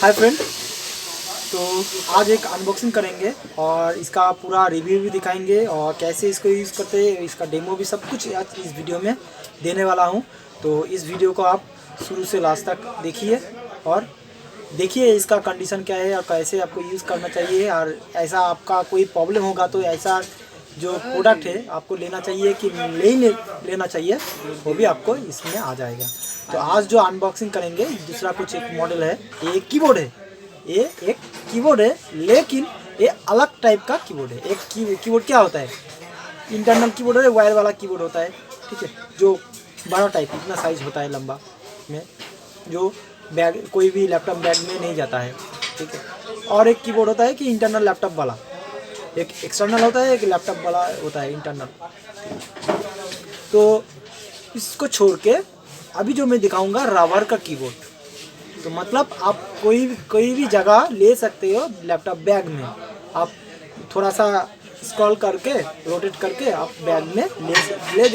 Hi friend, तो आज एक अनबॉक्सिंग करेंगे और इसका पूरा रिव्यू भी दिखाएंगे और कैसे इसको यूज़ करते हैं, इसका डेमो भी सब कुछ आज इस वीडियो में देने वाला हूं। तो इस वीडियो को आप शुरू से लास्ट तक देखिए और देखिए इसका कंडीशन क्या है और कैसे आपको यूज़ करना चाहिए। और ऐसा आपका कोई प्रॉब्लम होगा तो ऐसा जो प्रोडक्ट है आपको लेना चाहिए कि लेना चाहिए, वो भी आपको इसमें आ जाएगा। तो आज जो अनबॉक्सिंग करेंगे दूसरा कुछ एक मॉडल है, ये एक कीबोर्ड है। ये एक कीबोर्ड है लेकिन ये अलग टाइप का कीबोर्ड है। एक कीबोर्ड क्या होता है, इंटरनल कीबोर्ड है, वायर वाला कीबोर्ड होता है, ठीक है, जो बड़ा टाइप इतना साइज होता है लंबा में, जो बैग कोई भी लैपटॉप बैग में नहीं जाता है, ठीक है। और एक कीबोर्ड होता है कि इंटरनल लैपटॉप वाला, एक एक्सटर्नल होता है, एक लैपटॉप वाला होता है इंटरनल। तो इसको छोड़ के अभी जो मैं दिखाऊंगा रबर का कीबोर्ड। तो मतलब आप कोई भी जगह ले सकते हो लैपटॉप बैग में। आप थोड़ा सा स्क्रॉल करके रोटेट करके आप बैग में ले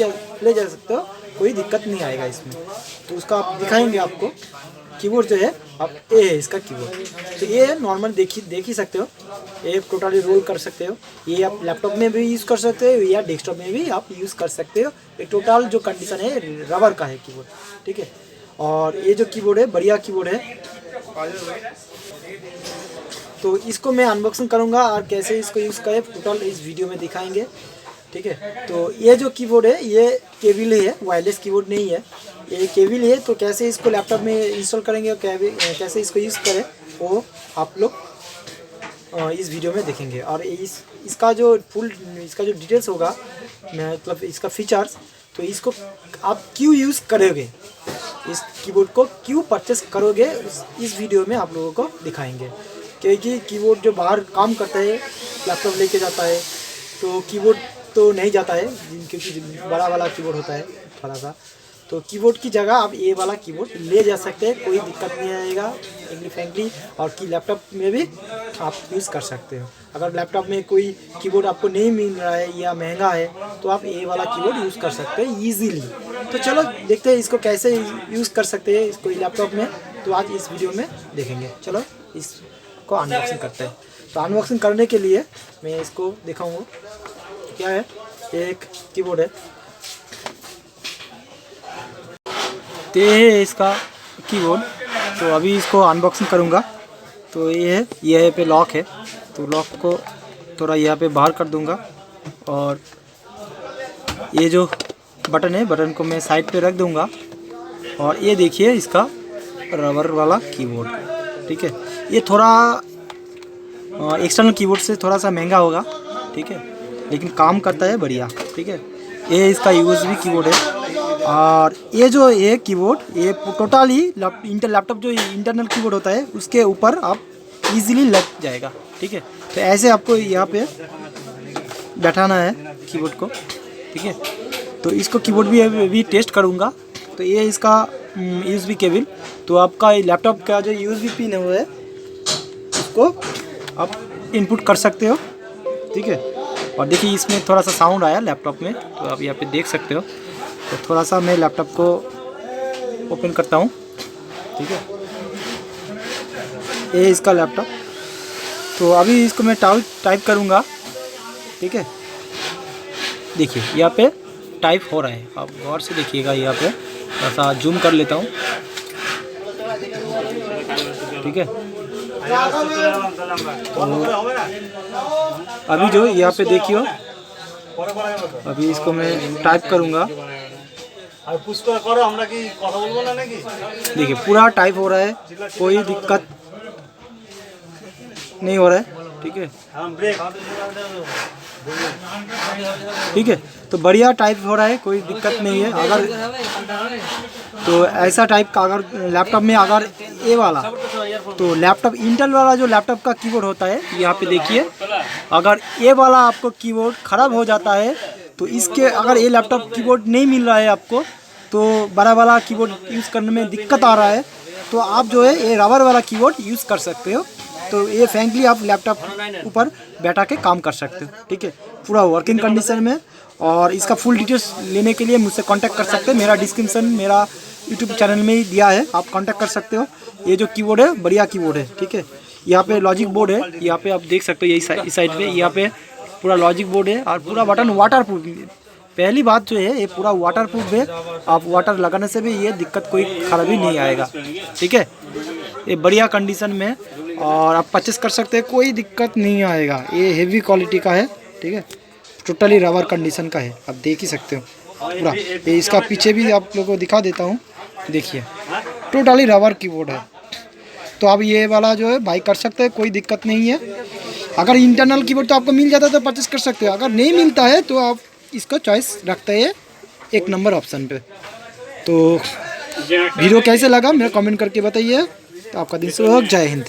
जा सकते हो, कोई दिक्कत नहीं आएगा इसमें। तो उसका आप दिखाएंगे आपको कीबोर्ड जो है, आप ये है इसका कीबोर्ड। तो ये नॉर्मल देख ही सकते हो, ये टोटली रोल कर सकते हो। ये आप लैपटॉप में भी यूज़ कर सकते हो या डेस्कटॉप में भी आप यूज़ कर सकते हो। ये टोटल जो कंडीशन है रबर का है कीबोर्ड, ठीक है। और ये जो कीबोर्ड है बढ़िया कीबोर्ड है। तो इसको मैं अनबॉक्सिंग करूँगा और कैसे इसको यूज़ करें टोटल इस वीडियो में दिखाएंगे, ठीक है। तो ये जो कीबोर्ड है ये केबल है, वायरलेस कीबोर्ड नहीं है, ये केबल है। तो कैसे इसको लैपटॉप में इंस्टॉल करेंगे और कैसे इसको यूज़ करें वो आप लोग इस वीडियो में देखेंगे। और इसका जो इसका जो डिटेल्स होगा, मतलब इसका फीचर्स, तो इसको आप क्यों यूज़ करोगे, इस कीबोर्ड को क्यों परचेस करोगे, इस वीडियो में आप लोगों को दिखाएंगे। क्योंकि कीबोर्ड जो बाहर काम करता है, लैपटॉप लेके जाता है तो कीबोर्ड तो नहीं जाता है, क्योंकि बड़ा वाला कीबोर्ड होता है थोड़ा सा। तो कीबोर्ड की जगह आप ये वाला कीबोर्ड ले जा सकते हैं, कोई दिक्कत नहीं आएगा फ्रेंकली। और कि लैपटॉप में भी आप यूज़ कर सकते हो। अगर लैपटॉप में कोई कीबोर्ड आपको नहीं मिल रहा है या महंगा है तो आप ये वाला कीबोर्ड यूज़ कर सकते हैं ईजीली। तो चलो देखते हैं इसको कैसे यूज़ कर सकते हैं इसको लैपटॉप में। तो आज इस वीडियो में देखेंगे, चलो इसको अनबॉक्सिंग करते हैं। तो अनबॉक्सिंग करने के लिए मैं इसको दिखाऊँगा क्या है। एक कीबोर्ड है, तो ये है इसका कीबोर्ड। तो अभी इसको अनबॉक्सिंग करूँगा। तो ये है पे लॉक है, तो लॉक को थोड़ा यहाँ पे बाहर कर दूँगा। और ये जो बटन है, बटन को मैं साइड पे रख दूँगा। और ये देखिए इसका रबर वाला कीबोर्ड, ठीक है। ये थोड़ा एक्सटर्नल कीबोर्ड से थोड़ा सा महंगा होगा, ठीक है, लेकिन काम करता है बढ़िया, ठीक है। ये इसका यूएसबी कीबोर्ड है। और ये जो ये कीबोर्ड, ये टोटली लैपटॉप जो इंटरनल कीबोर्ड होता है उसके ऊपर आप इजीली लग जाएगा, ठीक है। तो ऐसे आपको यहाँ पे बैठाना है कीबोर्ड को, ठीक है। तो इसको कीबोर्ड भी टेस्ट करूँगा। तो ये इसका यूएसबी केबल, तो आपका लैपटॉप का जो यूएसबी पिन है वो है, उसको आप इनपुट कर सकते हो, ठीक है। और देखिए इसमें थोड़ा सा साउंड आया लैपटॉप में, तो आप यहाँ पे देख सकते हो। तो थोड़ा सा मैं लैपटॉप को ओपन करता हूँ, ठीक है। ये इसका लैपटॉप। तो अभी इसको मैं टाइप करूँगा, ठीक है। देखिए यहाँ पे टाइप हो रहा है, आप गौर से देखिएगा। यहाँ पे थोड़ा सा जूम कर लेता हूँ, ठीक है। तो अभी जो यहाँ पे देखिए, अभी इसको मैं टाइप करूँगा। देखिए पूरा टाइप हो रहा है, कोई दिक्कत नहीं हो रहा है, ठीक है, ठीक है। तो बढ़िया टाइप हो रहा है, कोई दिक्कत नहीं है। अगर तो ऐसा टाइप का अगर लैपटॉप में अगर ये वाला, तो लैपटॉप इंटेल वाला जो लैपटॉप का कीबोर्ड होता है, यहाँ पे देखिए, अगर ये वाला आपको कीबोर्ड ख़राब हो जाता है तो इसके अगर ये लैपटॉप कीबोर्ड नहीं मिल रहा है आपको, तो बड़ा वाला कीबोर्ड यूज़ करने में दिक्कत आ रहा है, तो आप जो है ये रबर वाला कीबोर्ड यूज़ कर सकते हो। तो ये फ्रैंकली आप लैपटॉप ऊपर बैठा के काम कर सकते हो, ठीक है, पूरा वर्किंग कंडीशन में। और इसका फुल डिटेल्स लेने के लिए मुझसे कांटेक्ट कर सकते हैं। मेरा डिस्क्रिप्शन, मेरा यूट्यूब चैनल में ही दिया है, आप कांटेक्ट कर सकते हो। ये जो कीबोर्ड है बढ़िया कीबोर्ड है, ठीक है। यहाँ पे लॉजिक बोर्ड है, यहाँ पे आप देख सकते हो, यही इस साइड पे यहाँ पे पूरा लॉजिक बोर्ड है और पूरा बटन वाटर प्रूफ। पहली बात जो है ये पूरा वाटर प्रूफ है, आप वाटर लगाने से भी ये दिक्कत कोई खराबी नहीं आएगा, ठीक है। ये बढ़िया कंडीशन में और आप परचेस कर सकते हैं, कोई दिक्कत नहीं आएगा। ये हेवी क्वालिटी का है, ठीक है, टोटली रबर कंडीशन का है, आप देख ही सकते हो पूरा। ये इसका पीछे भी आप लोगों को दिखा देता हूँ, देखिए टोटली रबर कीबोर्ड है। तो आप ये वाला जो है बाई कर सकते हैं, कोई दिक्कत नहीं है। अगर इंटरनल कीबोर्ड तो आपको मिल जाता है तो परचेस कर सकते हो, अगर नहीं मिलता है तो आप इसको चॉइस रखते हैं 1 नंबर ऑप्शन पे। तो वीडियो कैसे लगा मेरा कमेंट करके बताइए। तो आपका दिन शुभ हो, जय हिंद।